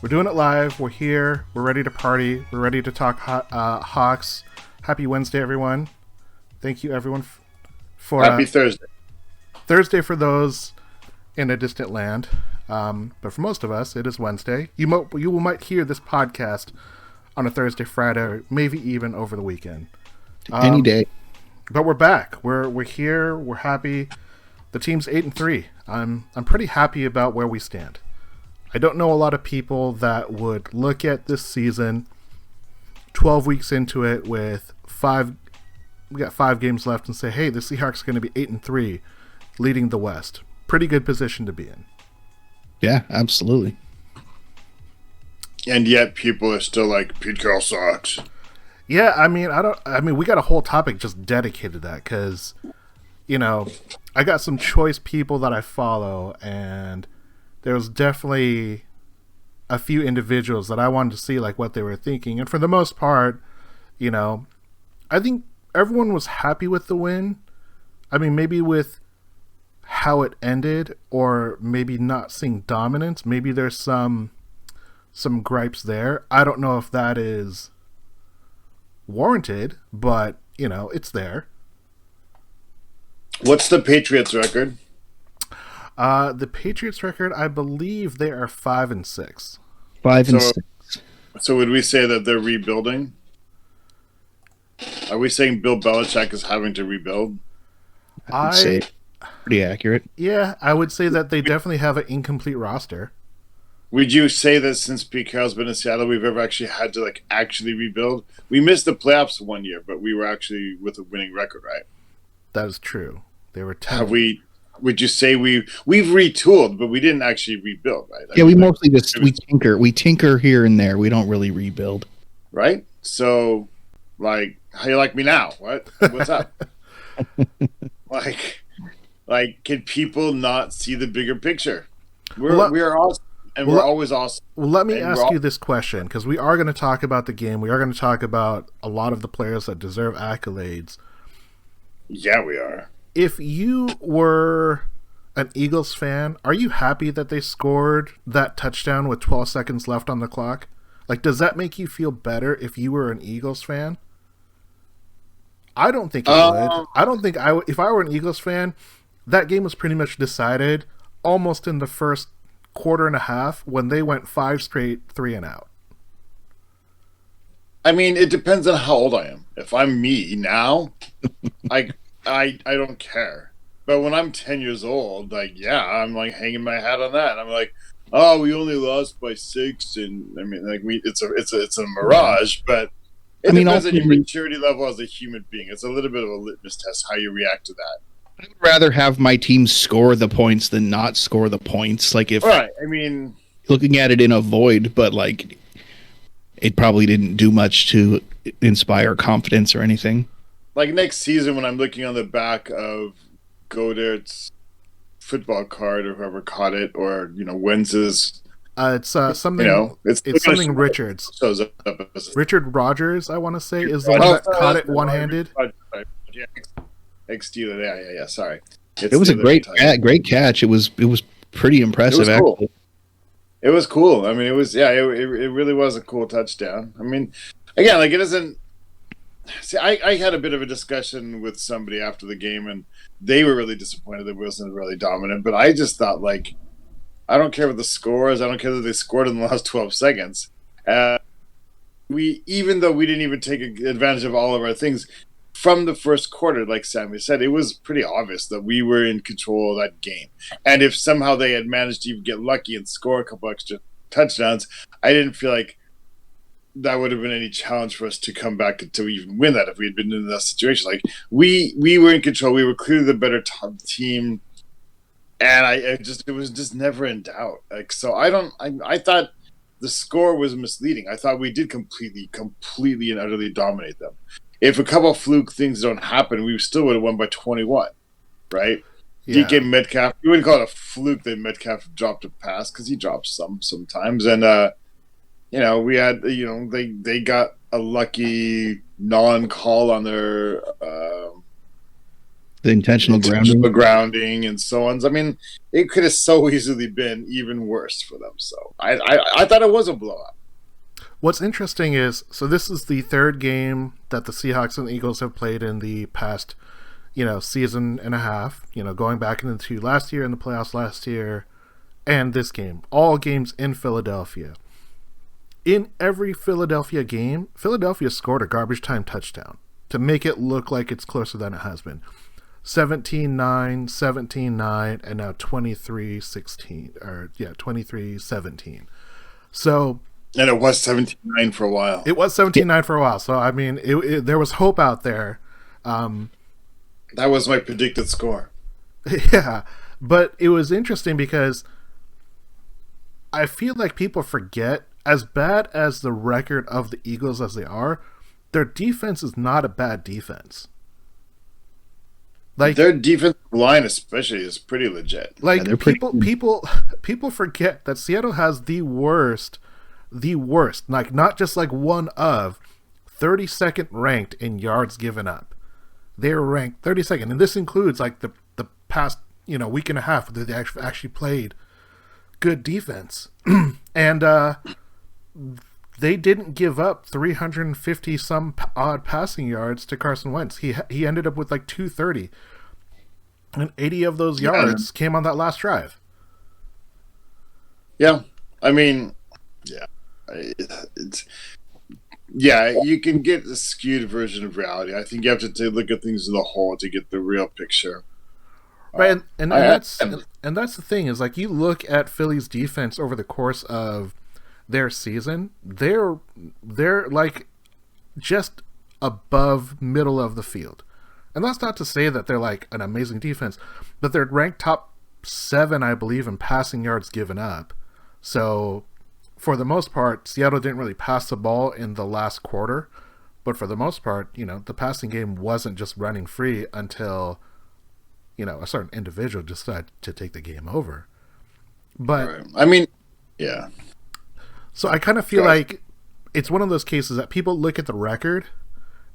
We're doing it live. We're here. We're ready to party. We're ready to talk Hawks. Happy Wednesday, everyone. Thank you, everyone, for Happy Thursday. Thursday for those in a distant land. But for most of us, it is Wednesday. You might hear this podcast on a Thursday, Friday, or maybe even over the weekend. Any day. But we're back. We're here. We're happy. The team's 8-3. I'm pretty happy about where we stand. I don't know a lot of people that would look at this season 12 weeks into it with we got 5 games left and say, hey, the Seahawks are going to be 8-3 leading the West. Pretty good position to be in. Yeah, absolutely. And yet people are still like, Pete Carroll sucks. Yeah, I mean, we got a whole topic just dedicated to that because, I got some choice people that I follow, and there was definitely a few individuals that I wanted to see like what they were thinking. And for the most part, I think everyone was happy with the win. I mean, maybe with how it ended or maybe not seeing dominance. Maybe there's some gripes there. I don't know if that is warranted, but, it's there. What's the Patriots record? The Patriots record, I believe they are 5-6. 5-6. So would we say that they're rebuilding? Are we saying Bill Belichick is having to rebuild? I would say pretty accurate. Yeah, I would say that they definitely have an incomplete roster. Would you say that since Pete Carroll's been in Seattle, we've ever actually had to actually rebuild? We missed the playoffs one year, but we were actually with a winning record, right? That is true. They were 10. Have we? Would you say we've retooled, but we didn't actually rebuild, right? Yeah, we mostly just we tinker here and there. We don't really rebuild, right? So, how you like me now? What's up? Can people not see the bigger picture? We are awesome, and we're always awesome. Well, let me ask you this question, because we are going to talk about the game. We are going to talk about a lot of the players that deserve accolades. Yeah, we are. If you were an Eagles fan, are you happy that they scored that touchdown with 12 seconds left on the clock? Does that make you feel better if you were an Eagles fan? I don't think it would. I don't think if I were an Eagles fan, that game was pretty much decided almost in the first quarter and a half when they went 5 straight 3-and-out. I mean, it depends on how old I am. If I'm me now, I don't care. But when I'm 10 years old, I'm hanging my hat on that. And I'm like, oh, we only lost by 6, and I mean, it's a mirage. But it depends on your maturity level as a human being. It's a little bit of a litmus test how you react to that. I would rather have my team score the points than not score the points. Right. I mean, looking at it in a void, but it probably didn't do much to inspire confidence or anything. Next season, when I'm looking on the back of Goddard's football card, or whoever caught it, or Wentz's, it's something. It's something Richards. Shows up Richard Rogers, I want to say, is the one that caught it one-handed. Yeah, ex-Steeler. Yeah. Sorry, it was a great catch. It was pretty impressive. It was cool. It was cool. I mean, it was. Yeah, it really was a cool touchdown. I mean, again, it doesn't. See, I had a bit of a discussion with somebody after the game, and they were really disappointed that Wilson was really dominant. But I just thought, I don't care what the score is. I don't care that they scored in the last 12 seconds. Even though we didn't even take advantage of all of our things from the first quarter, like Sammy said, it was pretty obvious that we were in control of that game. And if somehow they had managed to even get lucky and score a couple extra touchdowns, I didn't feel like that would have been any challenge for us to come back to even win that if we had been in that situation. We were in control. We were clearly the better team, and it was just never in doubt. So I thought the score was misleading. I thought we did completely and utterly dominate them. If a couple of fluke things don't happen, we still would have won by 21, right? Yeah. DK Metcalf, you wouldn't call it a fluke that Metcalf dropped a pass because he drops sometimes, and we had they got a lucky non-call on their The intentional grounding and so on. I mean, it could have so easily been even worse for them. So I thought it was a blowout. What's interesting is, so this is the third game that the Seahawks and the Eagles have played in the past, season and a half, going back into last year and the playoffs last year and this game. All games in Philadelphia. In every Philadelphia game, Philadelphia scored a garbage time touchdown to make it look like it's closer than it has been. 17-9, 17-9, and now 23-16, 23-17. So... And it was 17-9 for a while. It was 17-9 for a while. So, I mean, there was hope out there. That was my predicted score. Yeah. But it was interesting because I feel like people forget, as bad as the record of the Eagles as they are, their defense is not a bad defense. Like their defensive line, especially, is pretty legit. Like people forget that Seattle has the worst, like not just like one of 32nd ranked in yards given up. They're ranked 32nd, and this includes like the past week and a half that they actually played good defense, and they didn't give up 350 some odd passing yards to Carson Wentz. He ended up with like 230, and 80 of those yards came on that last drive. Yeah, I mean, yeah. You can get a skewed version of reality. I think you have to look at things as a whole to get the real picture. Right, and that's the thing is, like, you look at Philly's defense over the course of their season, they're like just above middle of the field. And that's not to say that they're like an amazing defense, but they're ranked top 7, I believe, in passing yards given up. So for the most part, Seattle didn't really pass the ball in the last quarter, but for the most part, the passing game wasn't just running free until, a certain individual decided to take the game over. But right. I mean, yeah. So I kind of feel like it's one of those cases that people look at the record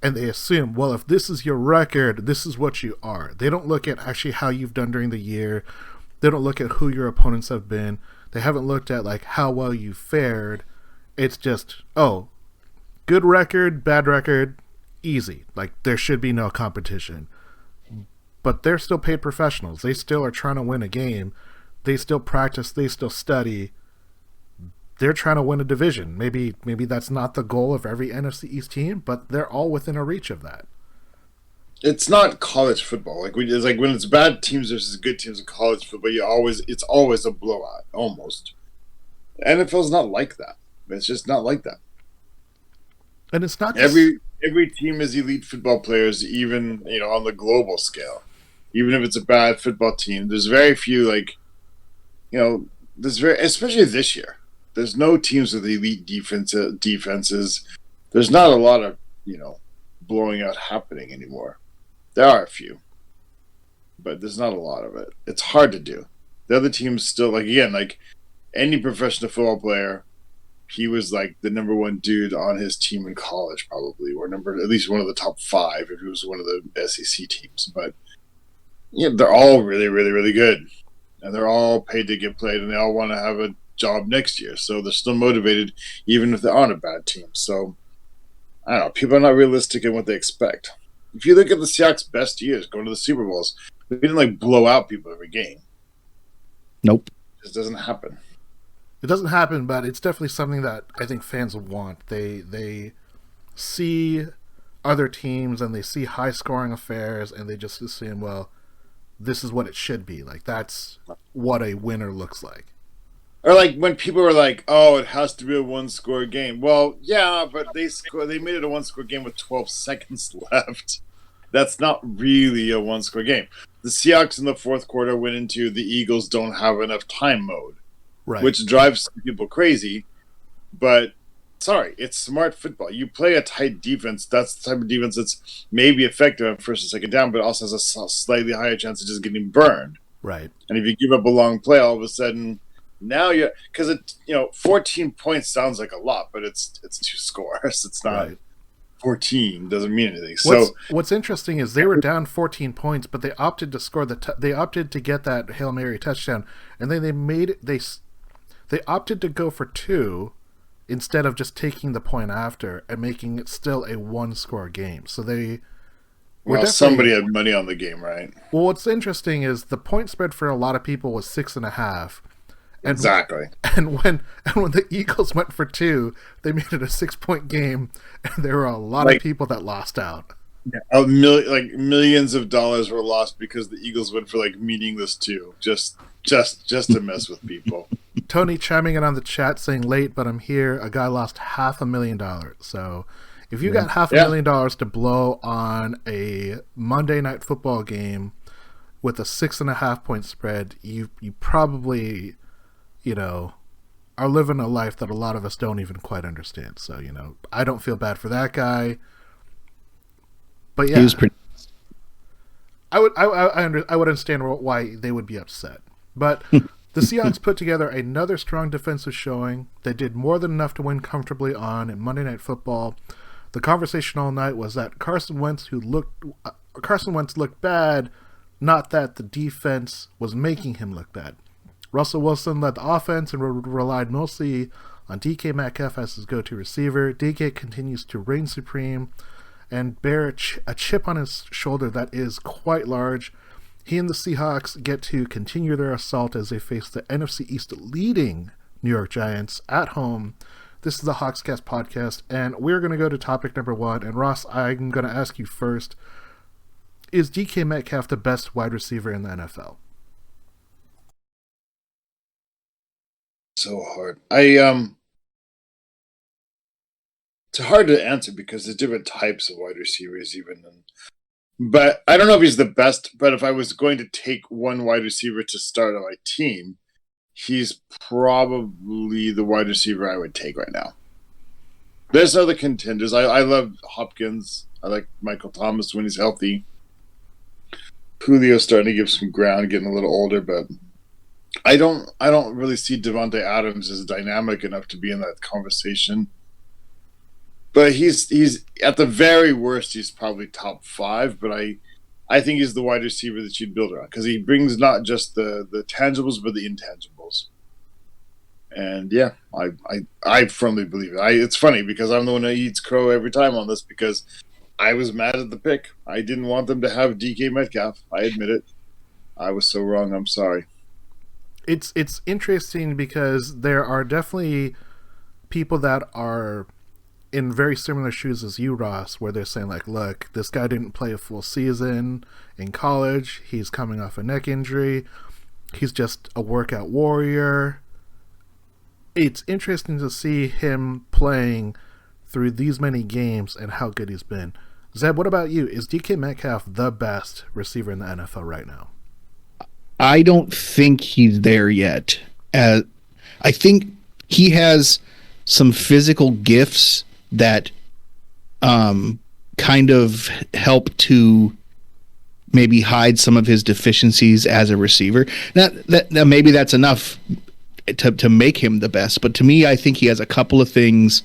and they assume, well, if this is your record, this is what you are. They don't look at actually how you've done during the year. They don't look at who your opponents have been. They haven't looked at like how well you fared. It's just, good record, bad record, easy. Like there should be no competition. But they're still paid professionals. They still are trying to win a game. They still practice. They still study. They're trying to win a division. Maybe that's not the goal of every NFC East team, but they're all within a reach of that. It's not college football. It's like when it's bad teams versus good teams in college football, it's always a blowout, almost. NFL's not like that. It's just not like that. And it's not every team is elite football players, even on the global scale. Even if it's a bad football team, there's very few especially this year. There's no teams with elite defenses. There's not a lot of blowing out happening anymore. There are a few, but there's not a lot of it. It's hard to do. The other teams still, like any professional football player, he was like the number one dude on his team in college, probably, or at least one of the top 5 if he was one of the SEC teams. But they're all really, really, really good, and they're all paid to get played, and they all want to have a job next year. So they're still motivated, even if they're on a bad team. So I don't know. People are not realistic in what they expect. If you look at the Seahawks' best years, going to the Super Bowls, they didn't blow out people every game. Nope. It just doesn't happen. It doesn't happen, but it's definitely something that I think fans want. They see other teams and they see high-scoring affairs, and they just assume, well, this is what it should be. Like, that's what a winner looks like. Or like when people were like, "Oh, it has to be a one-score game." Well, yeah, but they made it a one-score game with 12 seconds left. That's not really a one-score game. The Seahawks in the fourth quarter went into the Eagles don't have enough time mode, right? Which drives people crazy. But sorry, it's smart football. You play a tight defense. That's the type of defense that's maybe effective on first and second down, but also has a slightly higher chance of just getting burned. Right. And if you give up a long play, all of a sudden. Now because 14 points sounds like a lot, but it's 2 scores. It's not 14 doesn't mean anything. What's interesting is they were down 14 points, but they opted to score they opted to get that Hail Mary touchdown, and then they opted to go for 2 instead of just taking the point after and making it still a 1-score game. So they were somebody had money on the game, right? Well, what's interesting is the point spread for a lot of people was 6.5. Exactly. And when the Eagles went for 2, they made it a 6-point game, and there were a lot of people that lost out. Yeah, millions of dollars were lost because the Eagles went for meaningless 2, just to mess with people. Tony chiming in on the chat saying late, but I'm here. A guy lost $500,000. So if you got $500,000 to blow on a Monday Night Football game with a 6.5-point spread, you probably, are living a life that a lot of us don't even quite understand. So, I don't feel bad for that guy. But yeah, he was pretty... I would understand why they would be upset. But the Seahawks put together another strong defensive showing. They did more than enough to win comfortably on in Monday Night Football. The conversation all night was that Carson Wentz looked bad, not that the defense was making him look bad. Russell Wilson led the offense and relied mostly on DK Metcalf as his go-to receiver. DK continues to reign supreme and bear a chip on his shoulder that is quite large. He and the Seahawks get to continue their assault as they face the NFC East leading New York Giants at home. This is the Hawkscast podcast, and we're going to go to topic number 1. And Ross, I'm going to ask you first, is DK Metcalf the best wide receiver in the NFL? So hard. It's hard to answer because there's different types of wide receivers even. But I don't know if he's the best, but if I was going to take one wide receiver to start on my team, he's probably the wide receiver I would take right now. There's other contenders. I love Hopkins. I like Michael Thomas when he's healthy. Julio's starting to give some ground, getting a little older, but I don't really see Devontae Adams as dynamic enough to be in that conversation. But he's at the very worst, he's probably top 5. But I think he's the wide receiver that you'd build around because he brings not just the tangibles but the intangibles. And yeah, I firmly believe it. It's funny because I'm the one that eats crow every time on this because I was mad at the pick. I didn't want them to have DK Metcalf. I admit it. I was so wrong. I'm sorry. It's interesting because there are definitely people that are in very similar shoes as you, Ross, where they're saying look, this guy didn't play a full season in college. He's coming off a neck injury. He's just a workout warrior. It's interesting to see him playing through these many games and how good he's been. Zeb, what about you? Is DK Metcalf the best receiver in the NFL right now? I don't think he's there yet. I think he has some physical gifts that kind of help to maybe hide some of his deficiencies as a receiver. Now, maybe that's enough to make him the best, but to me, I think he has a couple of things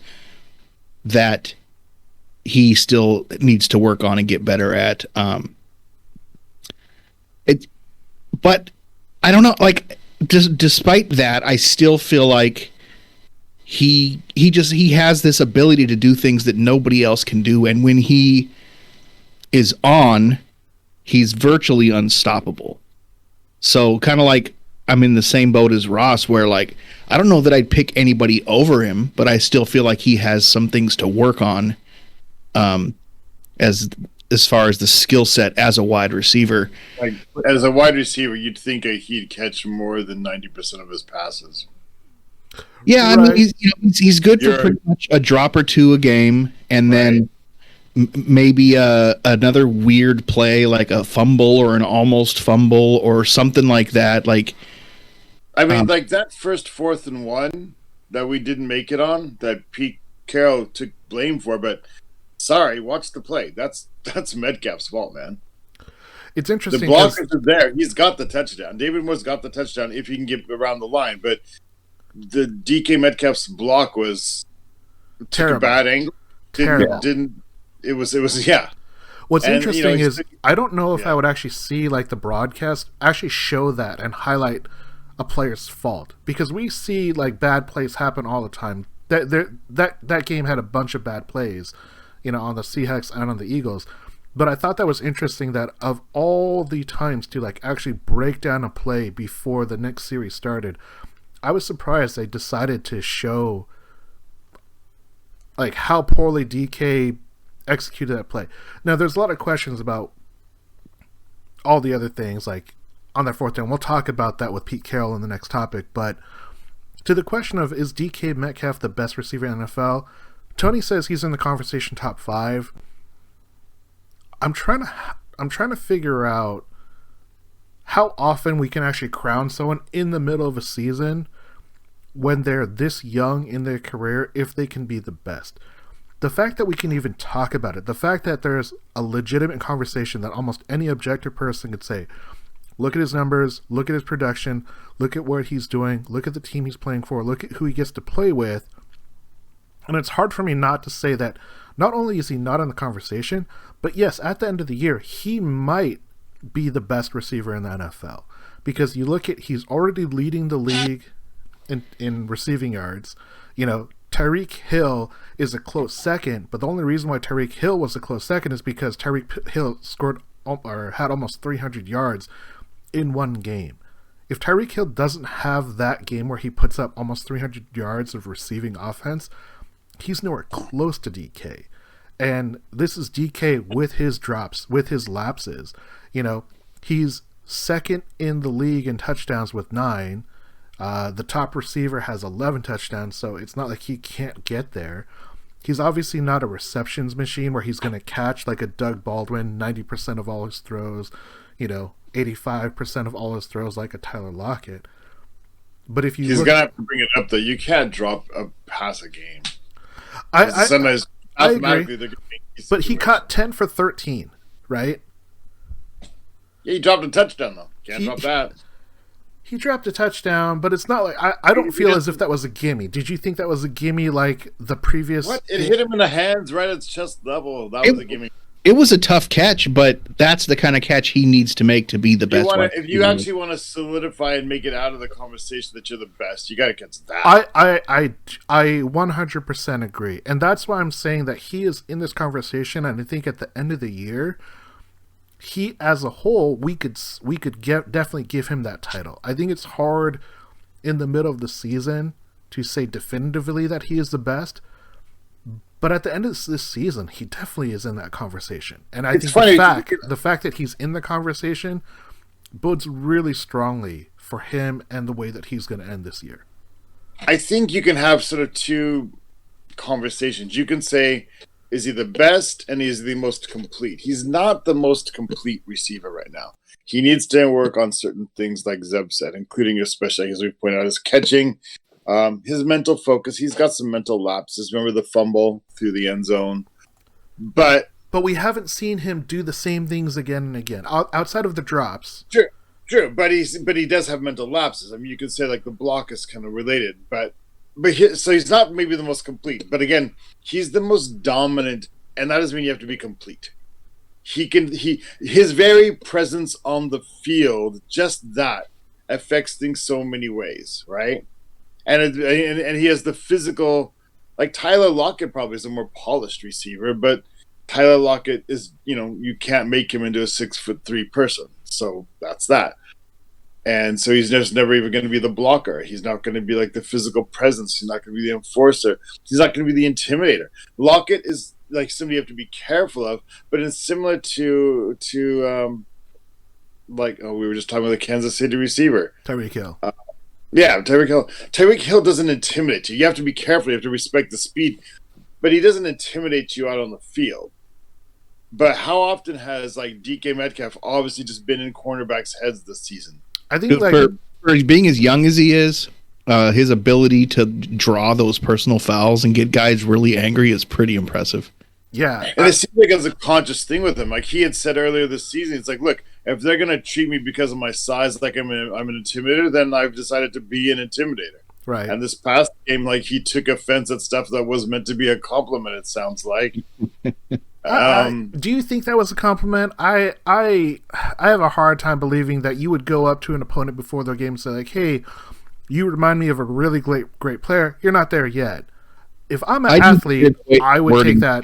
that he still needs to work on and get better at. But I don't know, despite that, I still feel like he has this ability to do things that nobody else can do, and when he is on, he's virtually unstoppable. So kind of like I'm in the same boat as Ross, where I don't know that I'd pick anybody over him, but I still feel like he has some things to work on, as far as the skill set as a wide receiver. As a wide receiver, you'd think he'd catch more than 90% of his passes. Yeah, right. I mean, he's good for pretty much a drop or two a game, and then maybe another weird play like a fumble or an almost fumble or something like that. That first 4th and 1 that we didn't make it on, that Pete Carroll took blame for, but sorry, watch the play. That's Metcalf's fault, man. It's interesting. The blockers are there. He's got the touchdown. David Moore's got the touchdown if he can get around the line, but the DK Metcalf's block was terrible. A bad angle. it was yeah. What's And, interesting is I don't know if yeah. I would actually see like the broadcast actually show that and highlight a player's fault, because we see like bad plays happen all the time. That game had a bunch of bad plays, on the Seahawks and on the Eagles. But I thought that was interesting that of all the times to like actually break down a play before the next series started, I was surprised they decided to show like how poorly DK executed that play. Now, there's a lot of questions about all the other things, like on that fourth down. We'll talk about that with Pete Carroll in the next topic. But to the question of, is DK Metcalf the best receiver in the NFL? Tony says he's in the conversation top 5. I'm trying to figure out how often we can actually crown someone in the middle of a season when they're this young in their career, if they can be the best. The fact that we can even talk about it, the fact that there's a legitimate conversation that almost any objective person could say, look at his numbers, look at his production, look at what he's doing, look at the team he's playing for, look at who he gets to play with. And it's hard for me not to say that not only is he not in the conversation, but yes, at the end of the year, he might be the best receiver in the NFL. Because you look at, he's already leading the league in receiving yards. Tyreek Hill is a close second, but the only reason why Tyreek Hill was a close second is because Tyreek Hill scored or had almost 300 yards in one game. If Tyreek Hill doesn't have that game where he puts up almost 300 yards of receiving offense, he's nowhere close to DK. And this is DK with his drops, with his lapses. He's second in the league in touchdowns with 9. The top receiver has 11 touchdowns, so it's not like he can't get there. He's obviously not a receptions machine where he's going to catch like a Doug Baldwin 90% of all his throws, 85% of all his throws like a Tyler Lockett. But if he's gonna have to bring it up, though. You can't drop a pass a game. I agree. But he caught 10 for 13, right? Yeah, he dropped a touchdown though. Can't drop that. He dropped a touchdown, but it's not like I don't feel as if that was a gimme. Did you think that was a gimme like the previous? What? It hit him in the hands right at chest level. That was a gimme. It was a tough catch, but that's the kind of catch he needs to make to be the best. If you actually want to solidify and make it out of the conversation that you're the best, you got to catch that. I 100% agree, and that's why I'm saying that he is in this conversation. And I think at the end of the year, he as a whole, we could definitely give him that title. I think it's hard in the middle of the season to say definitively that he is the best. But at the end of this season, he definitely is in that conversation. And I think the fact that he's in the conversation bodes really strongly for him and the way that he's going to end this year. I think you can have sort of two conversations. You can say, is he the best and is he the most complete? He's not the most complete receiver right now. He needs to work on certain things like Zeb said, including especially, as we pointed out, his catching. His mental focus, he's got some mental lapses. Remember the fumble through the end zone? But we haven't seen him do the same things again and again, outside of the drops. True, but he does have mental lapses. I mean, you could say like the block is kind of related, so he's not maybe the most complete. But again, he's the most dominant, and that doesn't mean you have to be complete. His very presence on the field, just that affects things so many ways, right? And he has the physical, like Tyler Lockett probably is a more polished receiver, but Tyler Lockett is, you can't make him into a 6'3" person. So that's that. And so he's just never even going to be the blocker. He's not going to be like the physical presence. He's not going to be the enforcer. He's not going to be the intimidator. Lockett is like somebody you have to be careful of, but it's similar to we were just talking about the Kansas City receiver. Tyreek Hill. Yeah, Tyreek Hill. Tyreek Hill doesn't intimidate you. You have to be careful. You have to respect the speed. But he doesn't intimidate you out on the field. But how often has, like, DK Metcalf obviously just been in cornerbacks' heads this season? I think for being as young as he is, his ability to draw those personal fouls and get guys really angry is pretty impressive. Yeah. And it seems like it's a conscious thing with him. Like he had said earlier this season, it's like, look, if they're going to treat me because of my size like I'm an intimidator, then I've decided to be an intimidator. Right. And this past game, like he took offense at stuff that was meant to be a compliment, it sounds like. Do you think that was a compliment? I have a hard time believing that you would go up to an opponent before the game and say like, "Hey, you remind me of a really great player. You're not there yet." If I'm an athlete, I would take that.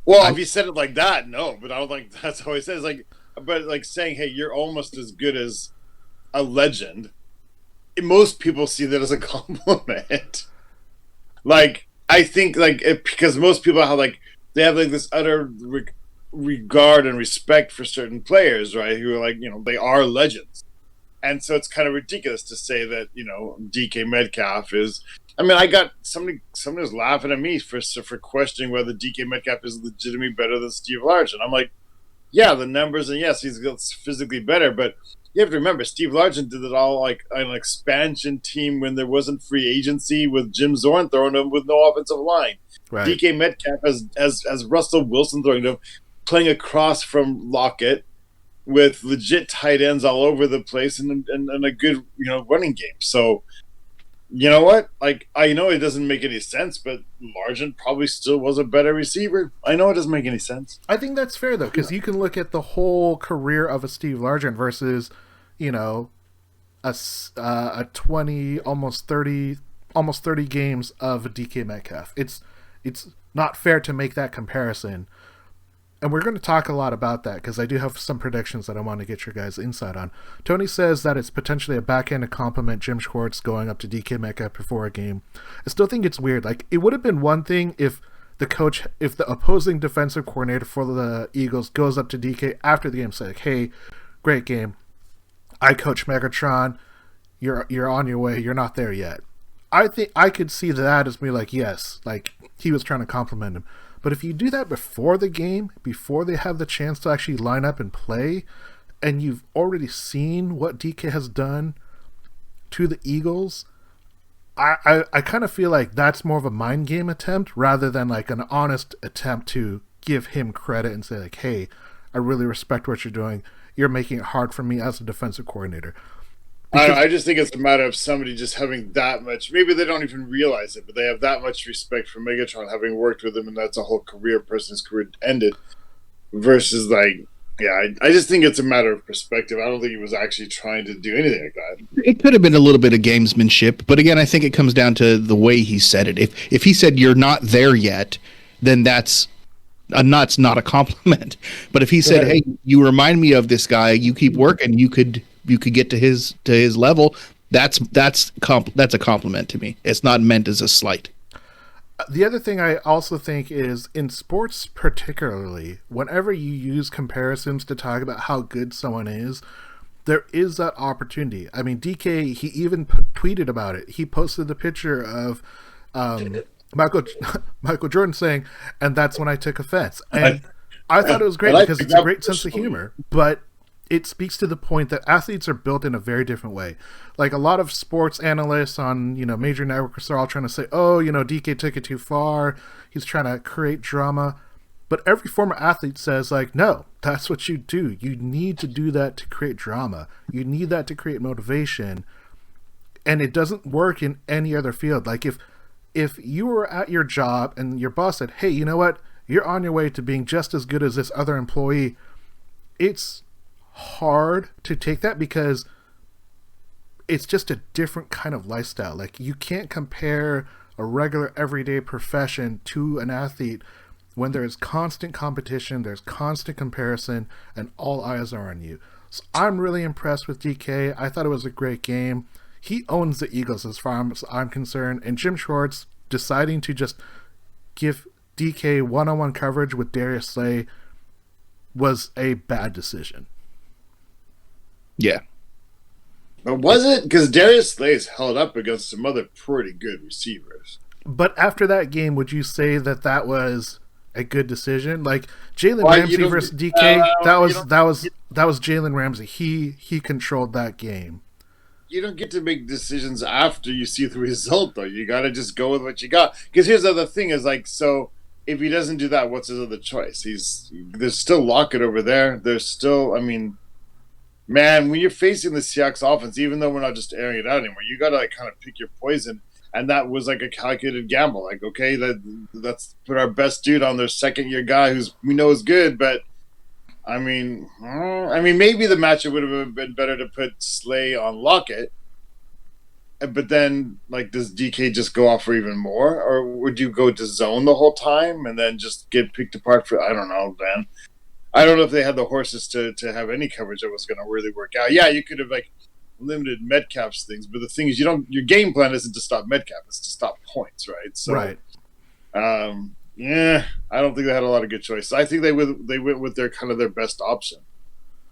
Well, if you said it like that, no, but I don't think that's how he says. Like, but like saying, "Hey, you're almost as good as a legend." Most people see that as a compliment. Like, I think because most people have they have like this utter regard and respect for certain players, right? Who are they are legends, and so it's kind of ridiculous to say that DK Metcalf is. I mean, I got somebody was laughing at me for questioning whether DK Metcalf is legitimately better than Steve Largent. I'm like, yeah, the numbers, and yes, he's physically better, but you have to remember Steve Largent did it all like an expansion team when there wasn't free agency with Jim Zorn throwing him with no offensive line. Right. DK Metcalf as Russell Wilson throwing him, playing across from Lockett with legit tight ends all over the place and a good running game. So. You know what? I know it doesn't make any sense, but Largent probably still was a better receiver. I know it doesn't make any sense. I think that's fair, though, because you can look at the whole career of a Steve Largent versus, a 20, almost 30 games of a DK Metcalf. It's not fair to make that comparison. And we're going to talk a lot about that because I do have some predictions that I want to get your guys' insight on. Tony says that it's potentially a backhanded compliment Jim Schwartz going up to DK Metcalf before a game. I still think it's weird. Like, it would have been one thing if the opposing defensive coordinator for the Eagles goes up to DK after the game and says, like, "Hey, great game. I coach Megatron. You're on your way. You're not there yet." I think I could see that as me like, yes, like he was trying to compliment him. But if you do that before the game, before they have the chance to actually line up and play, and you've already seen what DK has done to the Eagles, I kind of feel like that's more of a mind game attempt rather than like an honest attempt to give him credit and say like, "Hey, I really respect what you're doing. You're making it hard for me as a defensive coordinator." I just think it's a matter of somebody just having that much. Maybe they don't even realize it, but they have that much respect for Megatron, having worked with him, and that's a whole person's career ended. Versus, I just think it's a matter of perspective. I don't think he was actually trying to do anything like that. It could have been a little bit of gamesmanship, but again, I think it comes down to the way he said it. If he said "you're not there yet," then that's not a compliment. But if he said, "Hey, you remind me of this guy. You keep working. You could get to his level," that's a compliment to me. It's not meant as a slight. The other thing I also think is in sports particularly, whenever you use comparisons to talk about how good someone is, there is that opportunity. I mean, DK, he even tweeted about it. He posted the picture of Michael Jordan saying, "And that's when I took offense." And I thought it was great because it's a great sense of humor, but it speaks to the point that athletes are built in a very different way. Like a lot of sports analysts on, major networks are all trying to say, "Oh, DK took it too far. He's trying to create drama." But every former athlete says like, "No, that's what you do. You need to do that to create drama. You need that to create motivation." And it doesn't work in any other field. Like if you were at your job and your boss said, "Hey, you know what? You're on your way to being just as good as this other employee," it's hard to take that because it's just a different kind of lifestyle. Like, you can't compare a regular everyday profession to an athlete when there's constant competition, there's constant comparison, and all eyes are on you. So I'm really impressed with DK. I thought it was a great game. He owns the Eagles as far as I'm concerned, and Jim Schwartz deciding to just give DK one-on-one coverage with Darius Slay was a bad decision. Yeah. But was it? Because Darius Slay's held up against some other pretty good receivers. But after that game, would you say that was a good decision? Like Jalen Ramsey versus DK, that was Jalen Ramsey. He controlled that game. You don't get to make decisions after you see the result, though. You got to just go with what you got. Because here's the other thing: is so if he doesn't do that, what's his other choice? There's still Lockett over there. There's still, man, when you're facing the Seahawks offense, even though we're not just airing it out anymore, you got to kind of pick your poison. And that was like a calculated gamble. Like, okay, let's put our best dude on their second-year guy who's we know is good, but I mean, maybe the matchup would have been better to put Slay on Lockett. But then, like, does DK just go off for even more, or would you go to zone the whole time and then just get picked apart for? I don't know, man. I don't know if they had the horses to have any coverage that was going to really work out. Yeah, you could have like limited Metcalf's things, but the thing is, your game plan isn't to stop Metcalf; it's to stop points, right? So, right. Yeah, I don't think they had a lot of good choices. I think they went with their kind of their best option,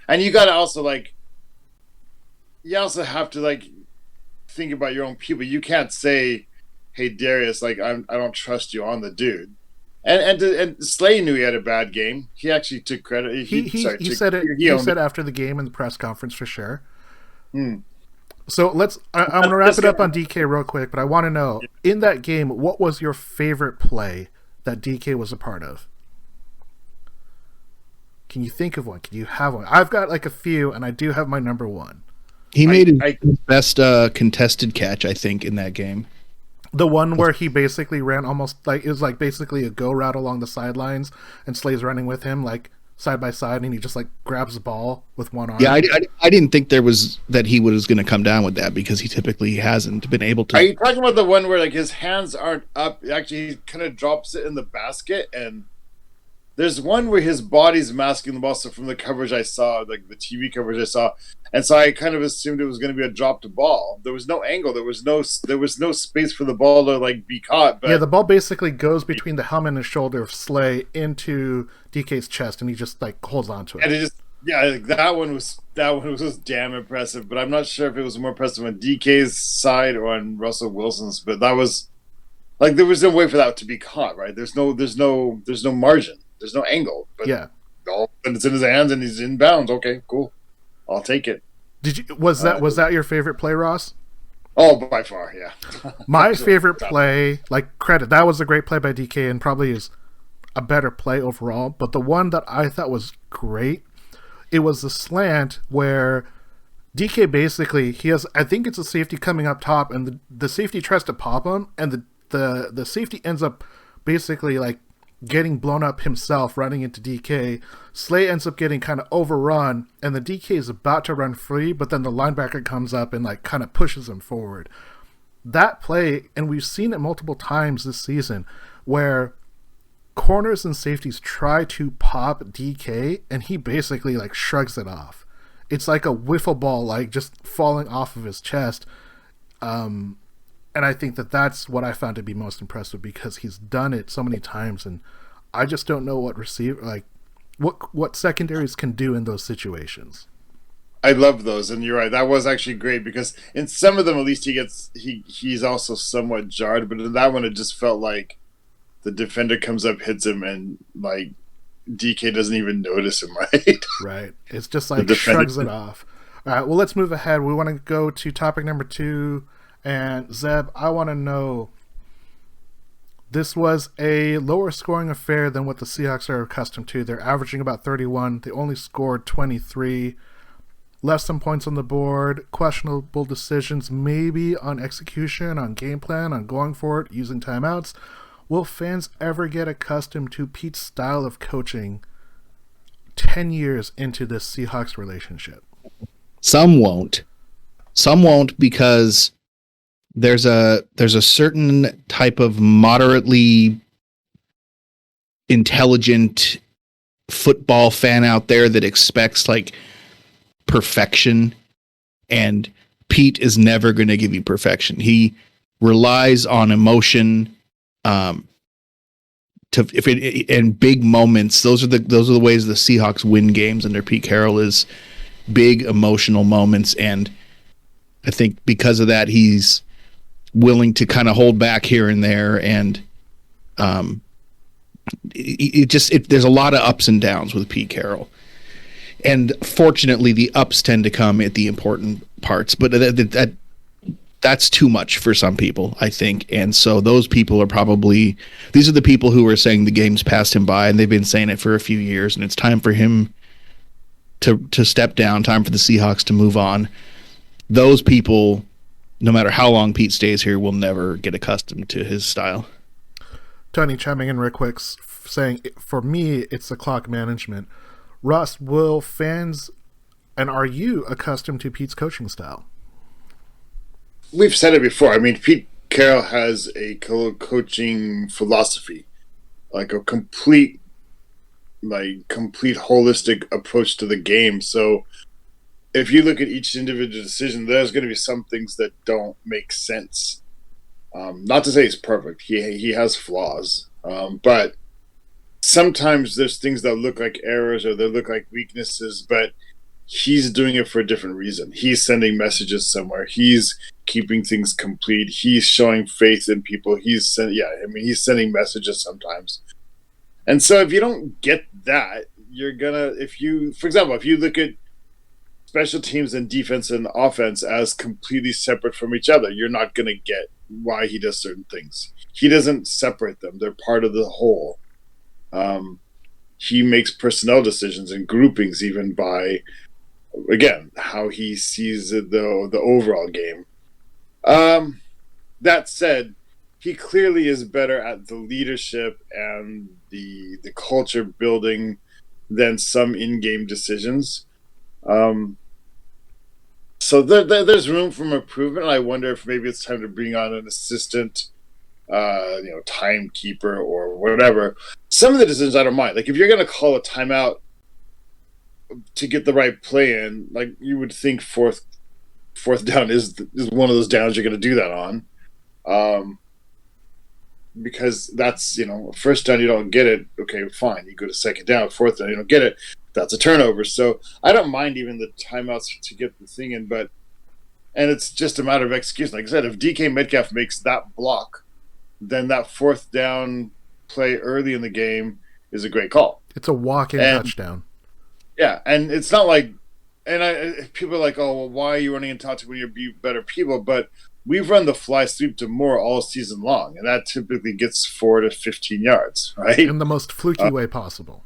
and you got to also have to think about your own people. You can't say, "Hey Darius, I don't trust you on the dude." And Slay knew he had a bad game. He actually took credit. He said it. He said after the game in the press conference for sure. So I'm going to wrap it up on DK real quick, but I want to know, in that game, what was your favorite play that DK was a part of? Can you think of one? Can you have one? I've got a few, and I do have my number one. He made his best contested catch, I think, in that game. The one where he basically ran almost it was basically a go route along the sidelines, and Slay's running with him side by side, and he just grabs the ball with one arm. Yeah, I didn't think that he was going to come down with that, because he typically hasn't been able to. Are you talking about the one where his hands aren't up? Actually, he kind of drops it in the basket, and there's one where his body's masking the ball. So from the coverage I saw, the TV coverage I saw, and so I kind of assumed it was going to be a dropped ball. There was no angle. There was no space for the ball to be caught. But yeah, the ball basically goes between the helmet and the shoulder of Slay into DK's chest, and he just holds on to it. And it just that one was damn impressive. But I'm not sure if it was more impressive on DK's side or on Russell Wilson's. But that was there was no way for that to be caught. Right? There's no margin. There's no angle. But yeah, and it's in his hands and he's in bounds. Okay, cool. I'll take it. Was that your favorite play, Ross? Oh, by far, yeah. My favorite play, credit, that was a great play by DK and probably is a better play overall. But the one that I thought was great, it was the slant where DK basically, I think it's a safety coming up top, and the safety tries to pop him, and the safety ends up basically getting blown up himself, running into DK. Slay ends up getting kind of overrun, and the DK is about to run free, but then the linebacker comes up and kind of pushes him forward. That play, and we've seen it multiple times this season, where corners and safeties try to pop DK, and he basically shrugs it off. It's like a wiffle ball, just falling off of his chest. And I think that's what I found to be most impressive, because he's done it so many times, and I just don't know what secondaries can do in those situations. I love those, and you're right. That was actually great, because in some of them, at least he's also somewhat jarred, but in that one, it just felt like the defender comes up, hits him, and DK doesn't even notice him, right? Right. It's just shrugs it off. All right. Well, let's move ahead. We want to go to topic number 2. And Zeb, I want to know, this was a lower scoring affair than what the Seahawks are accustomed to. They're averaging about 31. They only scored 23. Left some points on the board. Questionable decisions, maybe on execution, on game plan, on going for it, using timeouts. Will fans ever get accustomed to Pete's style of coaching 10 years into this Seahawks relationship? Some won't. Some won't, because there's a certain type of moderately intelligent football fan out there that expects perfection, and Pete is never going to give you perfection. He relies on emotion, and big moments. Those are the ways the Seahawks win games under Pete Carroll, is big emotional moments, and I think because of that, he's willing to kind of hold back here and there, and there's a lot of ups and downs with Pete Carroll, and fortunately the ups tend to come at the important parts, but that's too much for some people, I think. And so those people these are the people who are saying the game's passed him by, and they've been saying it for a few years, and it's time for him to step down, time for the Seahawks to move on. Those people no matter how long Pete stays here, we'll never get accustomed to his style. Tony chiming in real quick, saying, for me, it's the clock management. Russ, will fans, and are you accustomed to Pete's coaching style? We've said it before. I mean, Pete Carroll has a coaching philosophy, like a complete holistic approach to the game. So if you look at each individual decision, there's going to be some things that don't make sense. Not to say he's perfect. He has flaws. But sometimes there's things that look like errors or they look like weaknesses, but he's doing it for a different reason. He's sending messages somewhere. He's keeping things complete. He's showing faith in people. He's sending messages sometimes. And so if you don't get that, you're gonna, for example, if you look at special teams and defense and offense as completely separate from each other, you're not gonna get why he does certain things. He doesn't separate them. They're part of the whole. He makes personnel decisions and groupings even by, again, how he sees the overall game. That said, he clearly is better at the leadership and the culture building than some in-game decisions. So there's room for improvement. I wonder if maybe it's time to bring on an assistant, timekeeper or whatever. Some of the decisions I don't mind. Like if you're going to call a timeout to get the right play in, like you would think fourth down is one of those downs you're going to do that on. Because that's, first down you don't get it, okay, fine. You go to second down, fourth down you don't get it, that's a turnover. So I don't mind even the timeouts to get the thing in, and it's just a matter of execution. Like I said, if DK Metcalf makes that block, then that fourth down play early in the game is a great call. It's a walk-in touchdown. Yeah, and it's not like, people are like, oh, well, why are you running into touch when you're better people? But we've run the fly sweep to Moore all season long, and that typically gets 4 to 15 yards, right? In the most fluky way possible.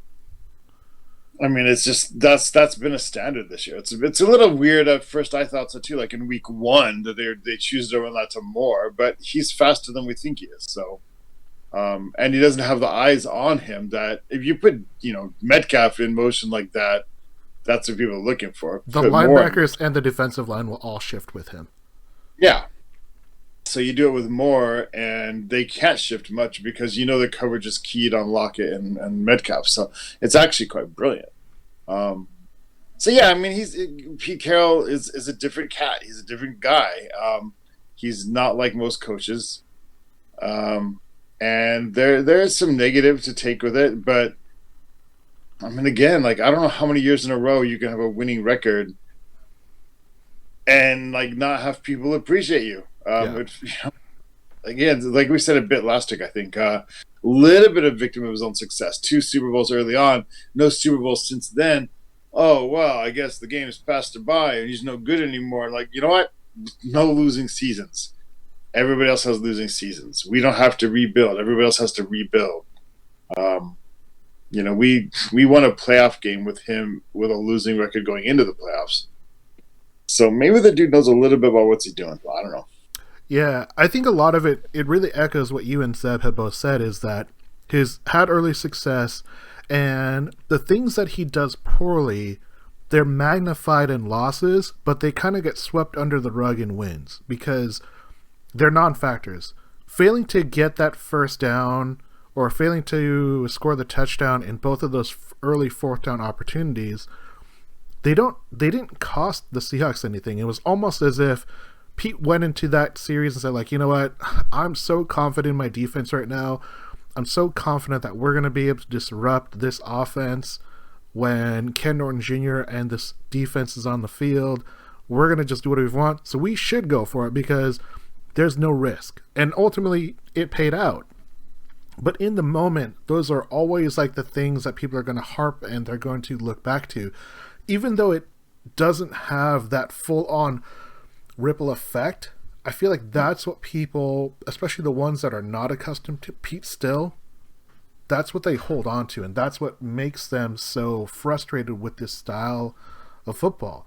I mean, it's just that's been a standard this year. It's a little weird at first. I thought so too. Like in week 1, that they choose to run that to Moore, but he's faster than we think he is. So, and he doesn't have the eyes on him. That if you put Metcalf in motion like that, that's what people are looking for. The linebackers and the defensive line will all shift with him. Yeah. So you do it with Moore, and they can't shift much because the coverage is keyed on Lockett and Metcalf. So it's actually quite brilliant. So yeah, I mean, Pete Carroll is a different cat. He's a different guy. He's not like most coaches, and there is some negative to take with it. But I mean, again, like I don't know how many years in a row you can have a winning record and like not have people appreciate you. Again, like we said a bit last week, I think a little bit of victim of his own success. 2 Super Bowls early on, no Super Bowls since then. Oh, well, I guess the game has passed him by and he's no good anymore. Like, you know what? No losing seasons. Everybody else has losing seasons. We don't have to rebuild. Everybody else has to rebuild. We won a playoff game with him with a losing record going into the playoffs. So maybe the dude knows a little bit about what's he doing. I don't know. Yeah, I think a lot of it really echoes what you and Seb have both said, is that he's had early success, and the things that he does poorly, they're magnified in losses, but they kind of get swept under the rug in wins because they're non-factors. Failing to get that first down or failing to score the touchdown in both of those early fourth down opportunities, they didn't cost the Seahawks anything. It was almost as if Pete went into that series and said, like, you know what? I'm so confident in my defense right now. I'm so confident that we're going to be able to disrupt this offense when Ken Norton Jr. and this defense is on the field. We're going to just do what we want. So we should go for it because there's no risk. And ultimately, it paid out. But in the moment, those are always like the things that people are going to harp and they're going to look back to. Even though it doesn't have that full-on ripple effect, I feel like that's what people, especially the ones that are not accustomed to Pete still, that's what they hold on to, and that's what makes them so frustrated with this style of football.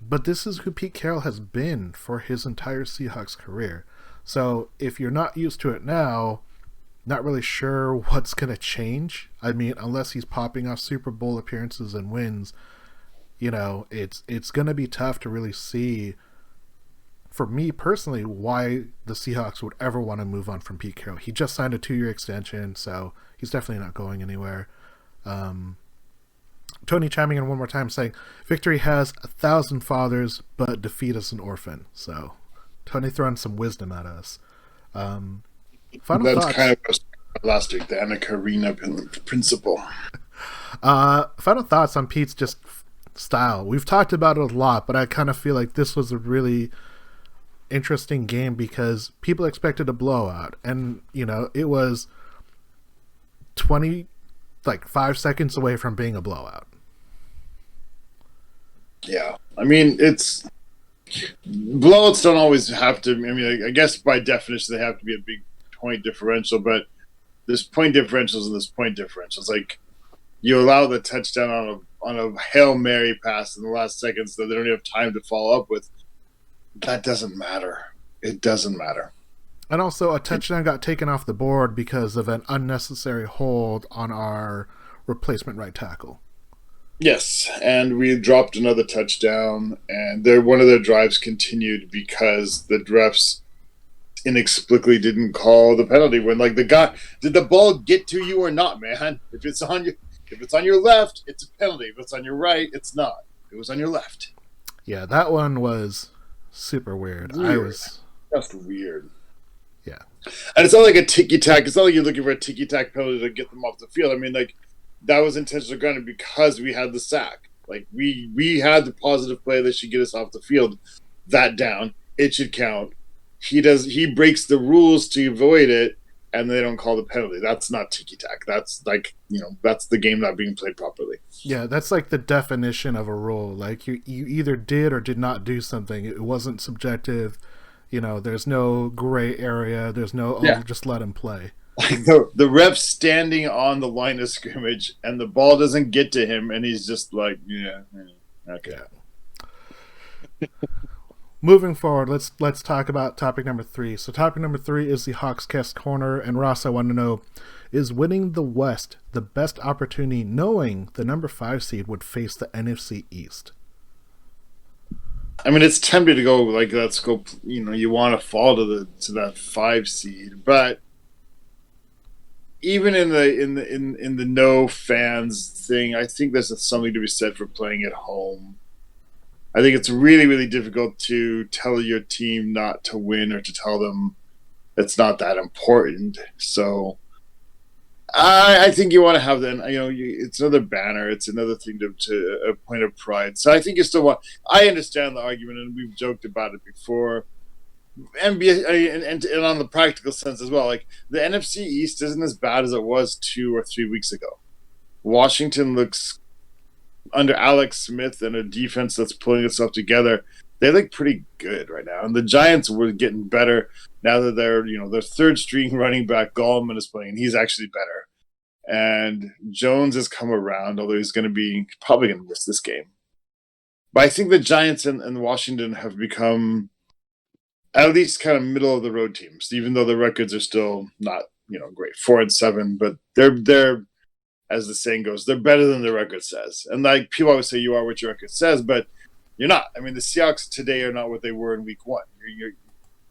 But this is who Pete Carroll has been for his entire Seahawks career. So if you're not used to it now, not really sure what's going to change. I mean, unless he's popping off Super Bowl appearances and wins, it's going to be tough to really see, for me personally, why the Seahawks would ever want to move on from Pete Carroll. He just signed a 2-year extension, so he's definitely not going anywhere. Tony chiming in one more time saying, victory has 1,000 fathers, but defeat is an orphan. So Tony throwing some wisdom at us. Final thoughts. Kind of last week, the Anna Karina principle. Final thoughts on Pete's just style. We've talked about it a lot, but I kind of feel like this was a really interesting game because people expected a blowout, and it was 5 seconds away from being a blowout. Yeah, I mean, blowouts don't always have to. I mean, I guess by definition they have to be a big point differential, but there's point differentials and there's point differentials. Like, you allow the touchdown on a Hail Mary pass in the last seconds that they don't have time to follow up with. That doesn't matter. It doesn't matter. And also, a touchdown got taken off the board because of an unnecessary hold on our replacement right tackle. Yes, and we dropped another touchdown, and one of their drives continued because the refs inexplicably didn't call the penalty when, the guy, did the ball get to you or not, man? If it's on your left, it's a penalty. If it's on your right, it's not. It was on your left. Yeah, that one was super weird. Just weird. Yeah. And it's not like a ticky-tack. It's not like you're looking for a ticky-tack penalty to get them off the field. I mean, that was intentional grounding because we had the sack. We had the positive play that should get us off the field. That down. It should count. He breaks the rules to avoid it, and they don't call the penalty. That's not ticky-tack. That's that's the game not being played properly. Yeah, that's like the definition of a rule. You either did or did not do something. It wasn't subjective. There's no gray area. There's no, just let him play. The ref standing on the line of scrimmage, and the ball doesn't get to him, and he's just okay. Yeah. Moving forward, let's talk about topic number 3. So topic number 3 is the Hawks Cast Corner, and Ross, I want to know, is winning the West the best opportunity knowing the number 5 seed would face the NFC East? I mean, it's tempting to go let's go. You want to fall to that 5 seed, but even in the no fans thing, I think there's something to be said for playing at home. I think it's really, really difficult to tell your team not to win or to tell them it's not that important. So I think you want to have that. It's another banner. It's another thing to a point of pride. So I think you still want. I understand the argument, and we've joked about it before. And on the practical sense as well, the NFC East isn't as bad as it was 2 or 3 weeks ago. Washington looks, under Alex Smith and a defense that's pulling itself together, they look pretty good right now. And the Giants were getting better now that their third string running back Gallman is playing. He's actually better. And Jones has come around, although he's probably going to miss this game. But I think the Giants and Washington have become at least kind of middle of the road teams, even though the records are still not, great. 4-7, but they're, as the saying goes, they're better than the record says. And people always say you are what your record says, but you're not. I mean, the Seahawks today are not what they were in week 1.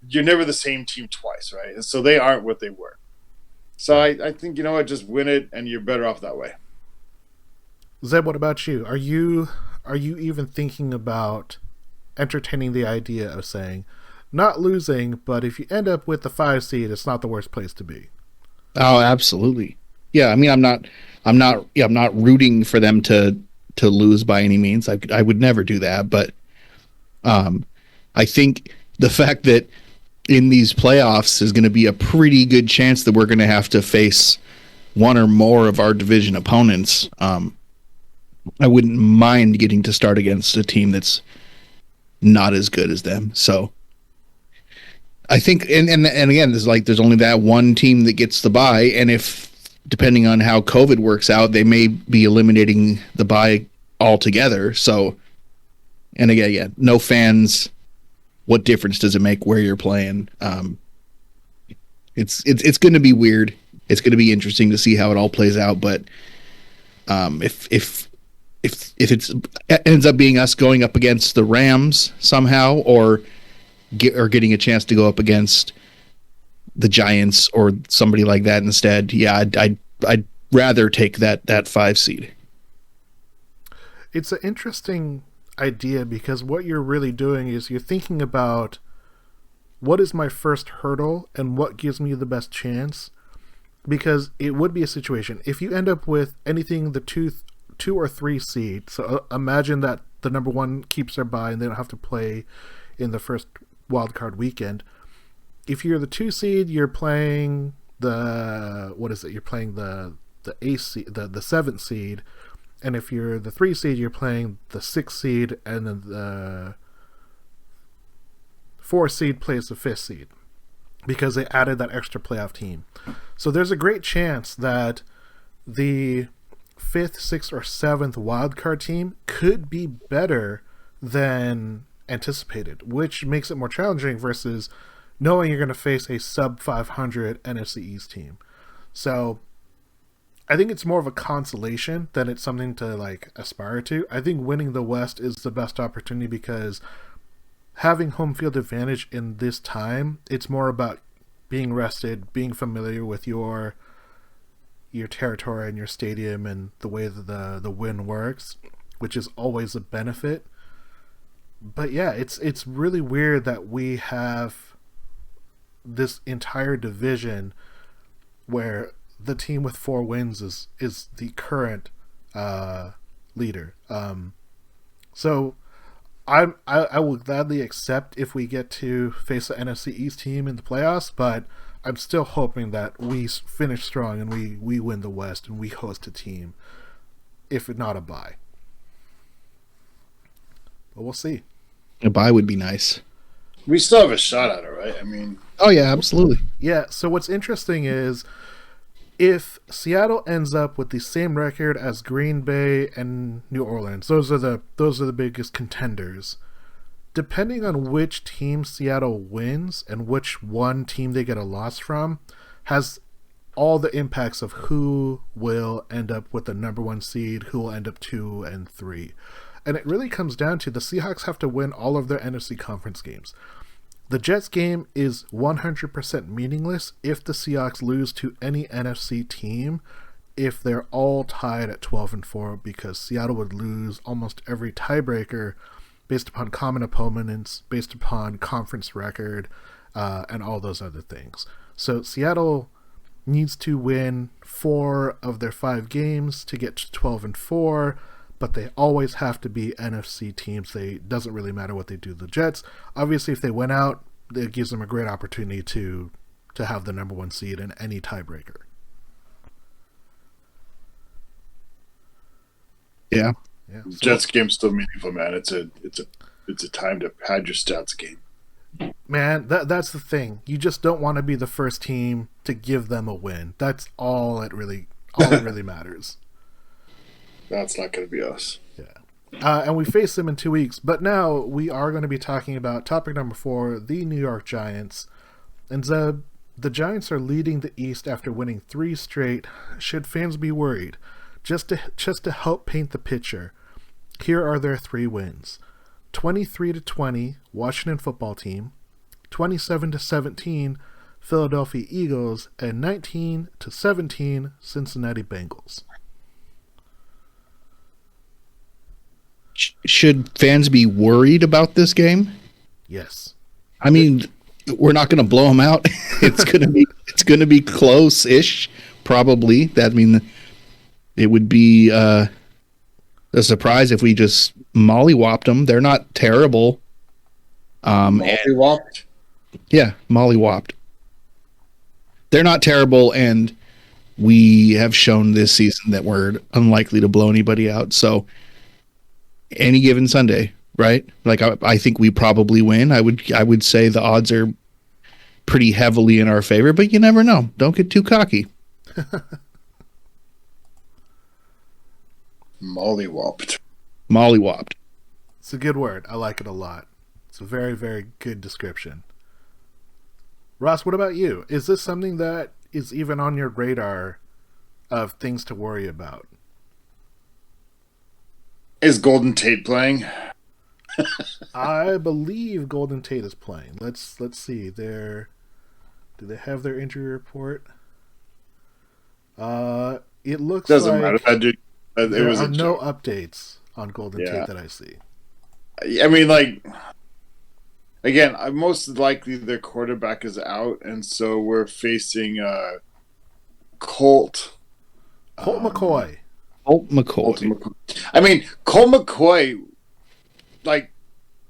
You're never the same team twice, right? And so they aren't what they were. So I think, just win it, and you're better off that way. Zeb, what about you? Are you even thinking about entertaining the idea of saying, not losing, but if you end up with the 5 seed, it's not the worst place to be? Oh, absolutely. Yeah, I mean, I'm not rooting for them to lose by any means. I would never do that, but I think the fact that in these playoffs is going to be a pretty good chance that we're going to have to face one or more of our division opponents. I wouldn't mind getting to start against a team that's not as good as them. So I think, and again, there's only that one team that gets the bye, and if depending on how COVID works out, they may be eliminating the bye altogether. So And again, no fans. What difference does it make where you're playing? It's going to be weird. It's going to be interesting to see how it all plays out. But if it ends up being us going up against the Rams somehow, or getting a chance to go up against the Giants or somebody like that instead, yeah, I'd rather take that 5 seed. It's an interesting idea because what you're really doing is you're thinking about what is my first hurdle and what gives me the best chance, because it would be a situation if you end up with anything the 2 or 3 seed. So imagine that the number 1 keeps their bye and they don't have to play in the first wildcard weekend. If you're the 2 seed, you're playing you're playing the 8th seed, the 7th seed. And if you're the 3 seed, you're playing the 6th seed, and then the 4 seed plays the 5th seed because they added that extra playoff team. So there's a great chance that the 5th, 6th, or 7th wildcard team could be better than anticipated, which makes it more challenging versus knowing you're going to face a sub 500 NFC East team. So I think it's more of a consolation than it's something to aspire to. I think winning the West is the best opportunity because having home field advantage in this time, it's more about being rested, being familiar with your territory and your stadium and the way that the win works, which is always a benefit. But yeah, it's really weird that we have this entire division where the team with 4 wins is the current leader. So I will gladly accept if we get to face the NFC East team in the playoffs, but I'm still hoping that we finish strong and we win the West and we host a team, if not a bye. But we'll see. A bye would be nice. We still have a shot at it, right? I mean... Oh, yeah, absolutely. Yeah, so what's interesting is if Seattle ends up with the same record as Green Bay and New Orleans, those are the biggest contenders. Depending on which team Seattle wins and which one team they get a loss from, has all the impacts of who will end up with the number 1 seed, who will end up 2 and 3. And it really comes down to the Seahawks have to win all of their NFC conference games. The Jets game is 100% meaningless if the Seahawks lose to any NFC team, if they're all tied at 12-4, because Seattle would lose almost every tiebreaker based upon common opponents, based upon conference record, and all those other things. So Seattle needs to win 4 of their 5 games to get to 12-4, but they always have to be NFC teams. It doesn't really matter what they do. The Jets, obviously, if they win out, it gives them a great opportunity to have the number 1 seed in any tiebreaker. Yeah. Yeah. So, Jets game's still meaningful, man. It's a time to pad your stats game. Man, that's the thing. You just don't want to be the first team to give them a win. That's all it really matters. That's not going to be us. Yeah. And we face them in 2 weeks. But now we are going to be talking about topic number 4, the New York Giants. And the Giants are leading the East after winning 3 straight. Should fans be worried? Just to help paint the picture, here are their 3 wins. 23-20, Washington Football Team. 27-17, Philadelphia Eagles. And 19-17, Cincinnati Bengals. Should fans be worried about this game? Yes. I mean, we're not going to blow them out. It's going to be close-ish, probably. It would be a surprise if we just mollywopped them. They're not terrible. Mollywopped? Yeah, mollywopped. They're not terrible, and we have shown this season that we're unlikely to blow anybody out. So any given Sunday, right? I think we probably win. I would say the odds are pretty heavily in our favor, but you never know. Don't get too cocky. Mollywopped. Mollywopped. It's a good word. I like it a lot. It's a very, very good description. Ross, what about you? Is this something that is even on your radar of things to worry about? Is Golden Tate playing? I believe Golden Tate is playing. Let's see. Do they have their injury report? It looks Doesn't like matter. there are no updates on Golden Tate that I see. I mean, like, again, most likely their quarterback is out, and so we're facing Colt McCoy. Colt McCoy. I mean, Colt McCoy, like,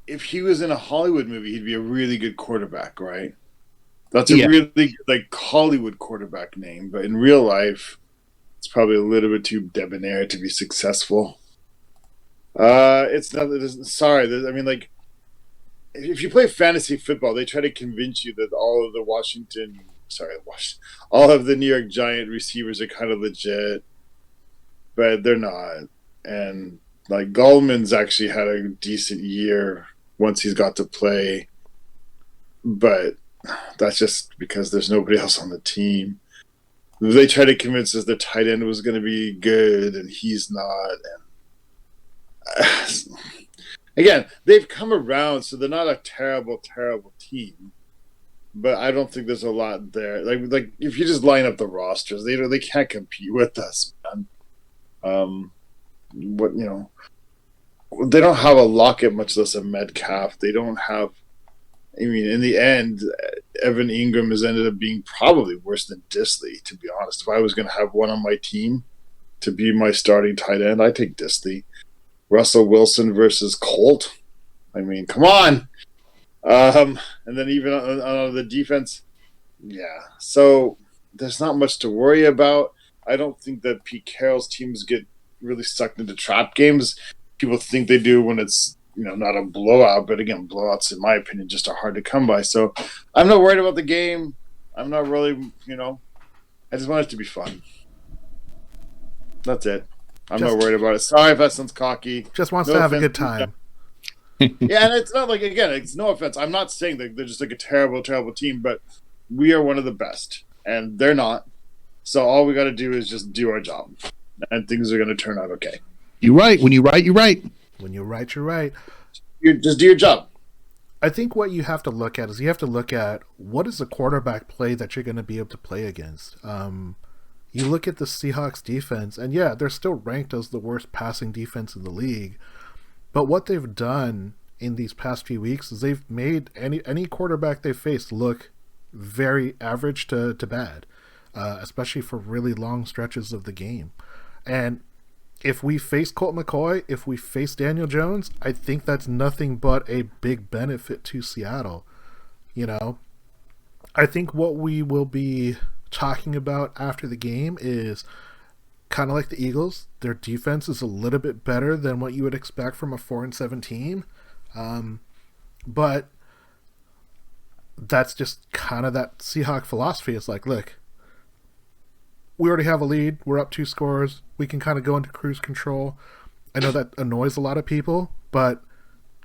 if he was in a Hollywood movie, he'd be a really good quarterback, right? That's a really good, like, Hollywood quarterback name, but in real life, it's probably a little bit too debonair to be successful. It's not. Sorry, I mean, like, if you play fantasy football, they try to convince you that all of the all of the New York Giant receivers are kind of legit, but they're not. And like Gallman's actually had a decent year once he's got to play, but that's just because there's nobody else on the team. They try to convince us the tight end was going to be good, and he's not. And again, they've come around, so they're not a terrible, terrible team. But I don't think there's a lot there. Like if you just line up the rosters, they can't compete with us, man. They don't have a Lockett, much less a Metcalf. They don't have. I mean, in the end, Evan Ingram has ended up being probably worse than Disley, to be honest. If I was going to have one on my team to be my starting tight end, I'd take Disley. Russell Wilson versus Colt. I mean, come on. And then even on the defense, yeah. So there's not much to worry about. I don't think that Pete Carroll's teams get really sucked into trap games. People think they do when it's, not a blowout, but again, blowouts, in my opinion, just are hard to come by. So I'm not worried about the game. I'm not really, I just want it to be fun. That's it. I'm not worried about it. Sorry if that sounds cocky. Just wants to have a good time. Yeah, and it's not like, again, it's no offense. I'm not saying that they're just like a terrible, terrible team, but we are one of the best, and they're not. So all we got to do is just do our job, and things are going to turn out okay. You're right. When you write, you're right. When you're right, you're right. Just do your job. I think what you have to look at is you have to look at what is the quarterback play that you're going to be able to play against. You look at the Seahawks defense, and yeah, they're still ranked as the worst passing defense in the league. But what they've done in these past few weeks is they've made any quarterback they faced look very average to bad, especially for really long stretches of the game. And if we face Colt McCoy, if we face Daniel Jones, I think that's nothing but a big benefit to Seattle. I think what we will be talking about after the game is kind of like the Eagles. Their defense is a little bit better than what you would expect from a 4-7 team. But that's just kind of that Seahawk philosophy. It's like, look, we already have a lead. We're up 2 scores. We can kind of go into cruise control. I know that annoys a lot of people, but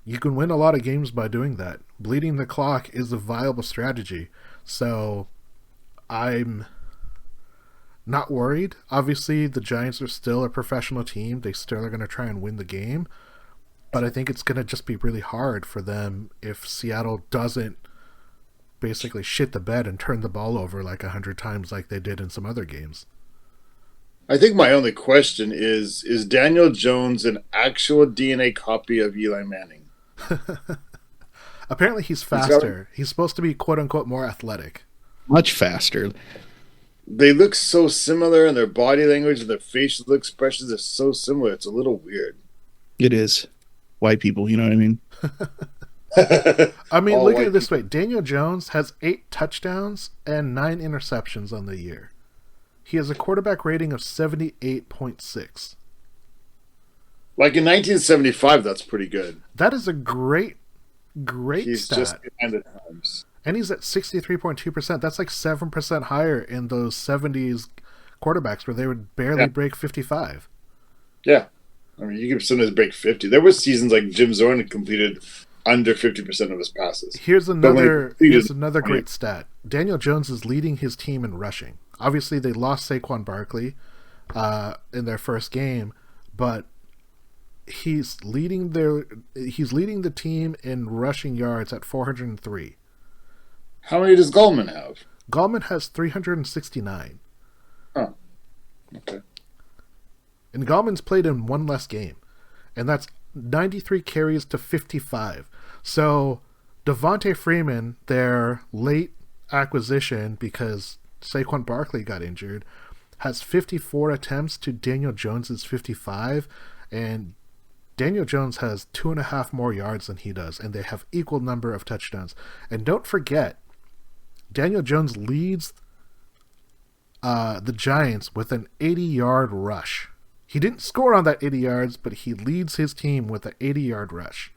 you can win a lot of games by doing that. Bleeding the clock is a viable strategy. So I'm not worried. Obviously, the Giants are still a professional team. They still are going to try and win the game. But I think it's going to just be really hard for them if Seattle doesn't basically shit the bed and turn the ball over like 100 times like they did in some other games. I think my only question is Daniel Jones an actual DNA copy of Eli Manning? Apparently he's faster. He's supposed to be quote-unquote more athletic. Much faster. They look so similar, and their body language and their facial expressions are so similar. It's a little weird. It is. White people, you know what I mean? I mean, look at it this way. Daniel Jones has 8 touchdowns and 9 interceptions on the year. He has a quarterback rating of 78.6. Like in 1975, that's pretty good. That is a great He's stat. just behind the times. And he's at 63.2%. That's like 7% higher in those 70s quarterbacks where they would barely break 55. Yeah. I mean, you can sometimes break 50. There were seasons like Jim Zorn completed under 50% of his passes. Here's another But great stat. Daniel Jones is leading his team in rushing. Obviously, they lost Saquon Barkley in their first game, but he's leading the team in rushing yards at 403. How many does Gallman have? Gallman has 369. Oh, okay. And Gallman's played in one less game, and that's 93 carries to 55. So Devontae Freeman, their late acquisition because Saquon Barkley got injured, has 54 attempts to Daniel Jones's 55, and Daniel Jones has 2.5 more yards than he does, and they have equal number of touchdowns. And don't forget, Daniel Jones leads the Giants with an 80-yard rush. He didn't score on that 80 yards, but he leads his team with an 80-yard rush.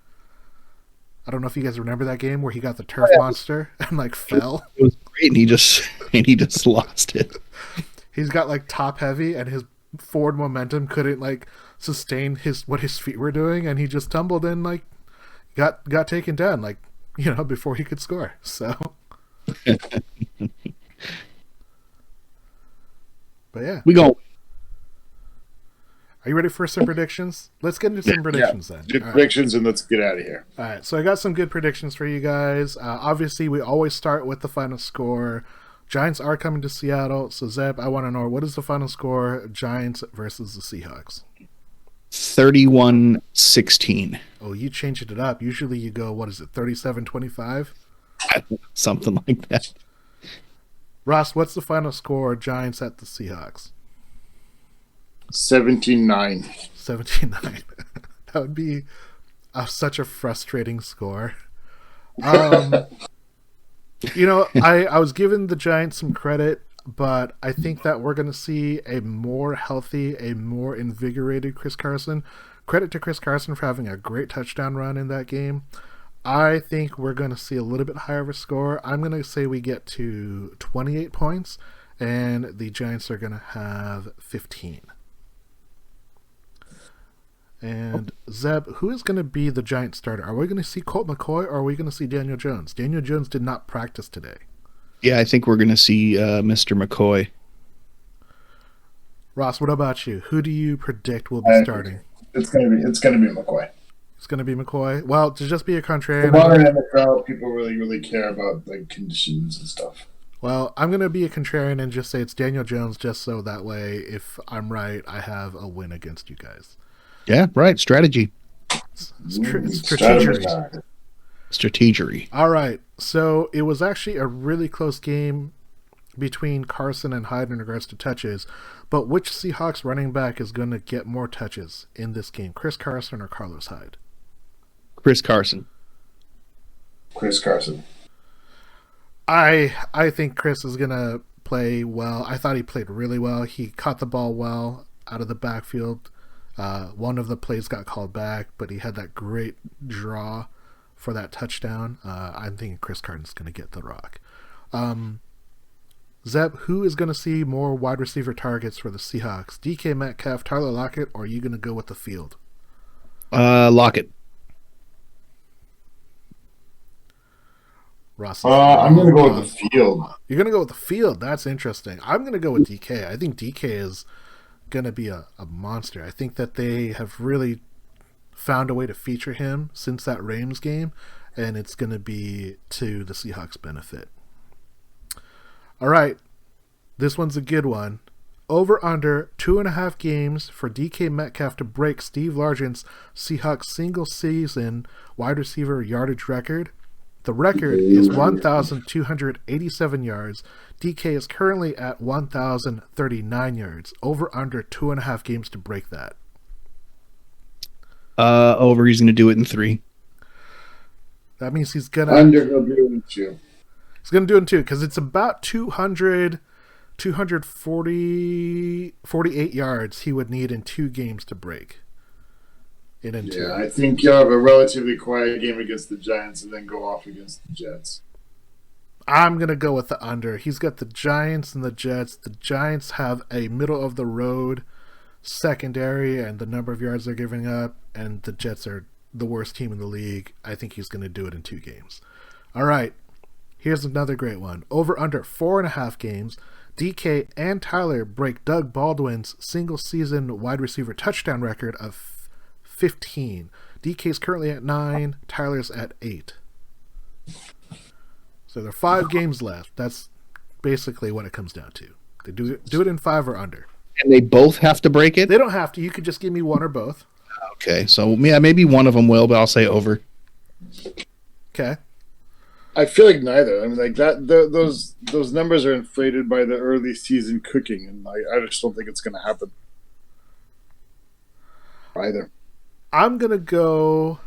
I don't know if you guys remember that game where he got the turf monster and fell. It was great, and he just lost it. He's got top heavy, and his forward momentum couldn't sustain what his feet were doing, and he just tumbled and got taken down before he could score. So, but yeah, we go. Are you ready for some predictions? Let's get into some predictions then. Good predictions, and let's get out of here. All right, so I got some good predictions for you guys. Obviously, we always start with the final score. Giants are coming to Seattle. So, Zeb, I want to know, what is the final score, Giants versus the Seahawks? 31-16. Oh, you changed it up. Usually you go, 37-25? Something like that. Ross, what's the final score, Giants at the Seahawks? 17-9. 17-9. That would be such a frustrating score. I was giving the Giants some credit, but I think that we're going to see a more healthy, a more invigorated Chris Carson. Credit to Chris Carson for having a great touchdown run in that game. I think we're going to see a little bit higher of a score. I'm going to say we get to 28 points, and the Giants are going to have 15. And Zeb, who is going to be the Giant starter? Are we going to see Colt McCoy, or are we going to see Daniel Jones? Daniel Jones did not practice today. Yeah, I think we're going to see Mr. McCoy. Ross, what about you? Who do you predict will be starting? It's gonna be McCoy. It's going to be McCoy. Well, to just be a contrarian, The modern NFL, people really care about conditions and stuff. Well, I'm going to be a contrarian and just say it's Daniel Jones, just so that way, if I'm right, I have a win against you guys. Yeah, right. Strategy. Strategery. All right. So it was actually a really close game between Carson and Hyde in regards to touches. But which Seahawks running back is going to get more touches in this game? Chris Carson or Carlos Hyde? Chris Carson. Chris Carson. I think Chris is going to play well. I thought he played really well. He caught the ball well out of the backfield. One of the plays got called back, but he had that great draw for that touchdown. I'm thinking Chris Carson's going to get the rock. Zeb, who is going to see more wide receiver targets for the Seahawks? DK Metcalf, Tyler Lockett, or are you going to go with the field? Lockett. Ross, I'm going to go with the field. You're going to go with the field. That's interesting. I'm going to go with DK. I think DK is going to be a monster. I think that they have really found a way to feature him since that Rams game, and it's going to be to the Seahawks' benefit. All right, this one's a good one. Over under 2.5 games for DK Metcalf to break Steve Largent's Seahawks single season wide receiver yardage record. The record is 1,287 yards. DK is currently at 1,039 yards. Over under 2.5 games to break that. Over, he's going to do it in 3. That means he's going to... Under, he'll do it in 2. He's going to do it in 2, because it's about 248 yards he would need in 2 games to break. Yeah, I think you'll have a relatively quiet game against the Giants and then go off against the Jets. I'm going to go with the under. He's got the Giants and the Jets. The Giants have a middle-of-the-road secondary and the number of yards they're giving up, and the Jets are the worst team in the league, I think he's going to do it in 2 games. All right, here's another great one. Over under 4.5 games. DK and Tyler break Doug Baldwin's single-season wide receiver touchdown record of 15. DK's currently at 9. Tyler's at 8. So there are 5 games left. That's basically what it comes down to. They do it in 5 or under. And they both have to break it? They don't have to. You could just give me one or both. Okay, so yeah, maybe one of them will, but I'll say over. Okay. I feel like neither. I mean, like that. Those numbers are inflated by the early season cooking, and I just don't think it's going to happen either. I'm gonna go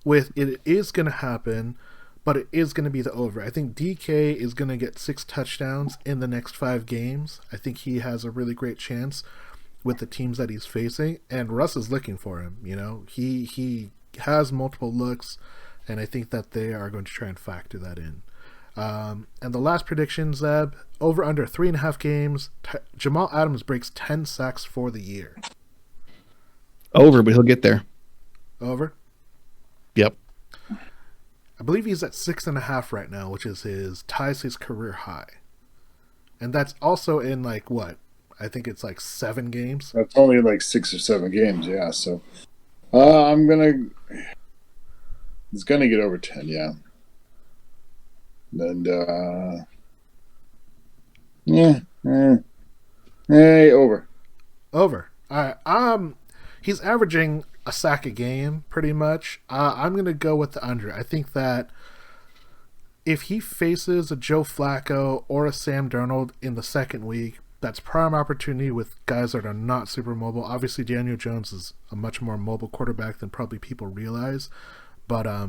with it is going to happen, but it is going to be the over. I think DK is going to get 6 touchdowns in the next 5 games. I think he has a really great chance with the teams that he's facing, and Russ is looking for him. You know, he has multiple looks, and I think that they are going to try and factor that in. And the last prediction, Zeb, over under 3.5 games. Jamal Adams breaks 10 sacks for the year. Over, but he'll get there. Over? Yep. I believe he's at 6.5 right now, which is ties his career high. And that's also in like what? I think it's like 7 games. That's only like 6 or 7 games, yeah. So it's gonna get over 10, yeah. And over. Over. All right. He's averaging a sack a game, pretty much. I'm gonna go with the under. I think that if he faces a Joe Flacco or a Sam Darnold in the second week, that's prime opportunity with guys that are not super mobile. Obviously, Daniel Jones is a much more mobile quarterback than probably people realize. But I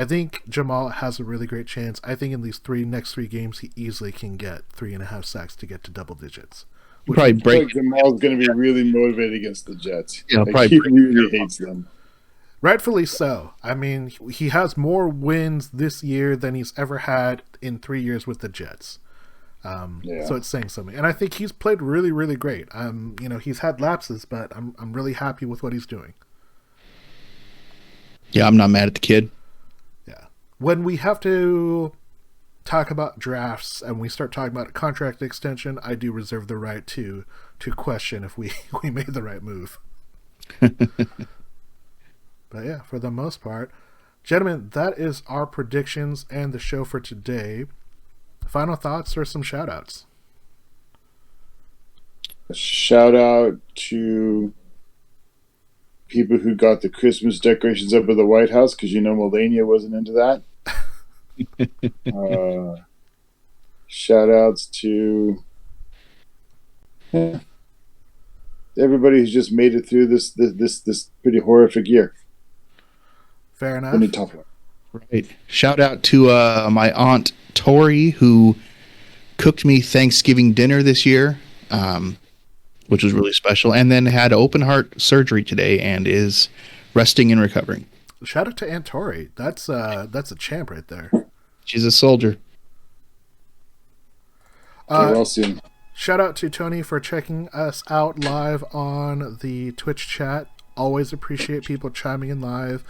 think Jamal has a really great chance. I think in these next three games, he easily can get 3.5 sacks to get to double digits. Probably break. Jamal's going to be really motivated against the Jets. Yeah, like, he really hates them. Rightfully so. I mean, he has more wins this year than he's ever had in 3 years with the Jets. So it's saying something. And I think he's played really, really great. He's had lapses, but I'm really happy with what he's doing. Yeah, I'm not mad at the kid. Yeah. When we have to talk about drafts and we start talking about a contract extension, I do reserve the right to question if we made the right move. But yeah, for the most part, gentlemen, that is our predictions and the show for today. Final thoughts or some shout outs? A shout out to people who got the Christmas decorations up at the White House, because Melania wasn't into that. Shout outs to everybody who's just made it through this pretty horrific year. Fair enough. Pretty tough one. Right. Shout out to my aunt Tori, who cooked me Thanksgiving dinner this year, which was really special, and then had open heart surgery today and is resting and recovering. Shout out to Aunt Tori. That's a champ right there. She's a soldier. Well soon. Shout out to Tony for checking us out live on the Twitch chat. Always appreciate people chiming in live.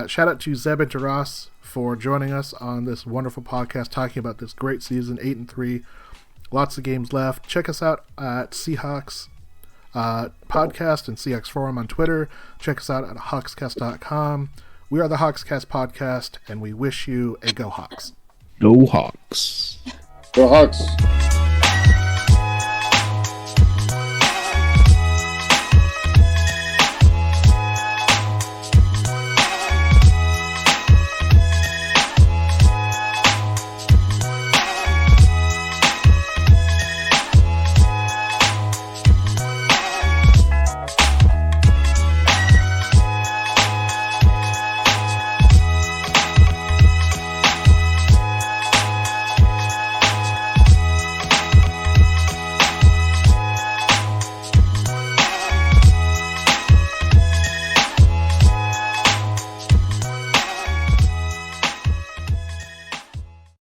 Shout out to Zeb and Ross for joining us on this wonderful podcast talking about this great season, 8-3. Lots of games left. Check us out at Seahawks Podcast and Seahawks Forum on Twitter. Check us out at hawkscast.com. We are the Hawkscast Podcast, and we wish you a Go Hawks. Go Hawks. Go Hawks.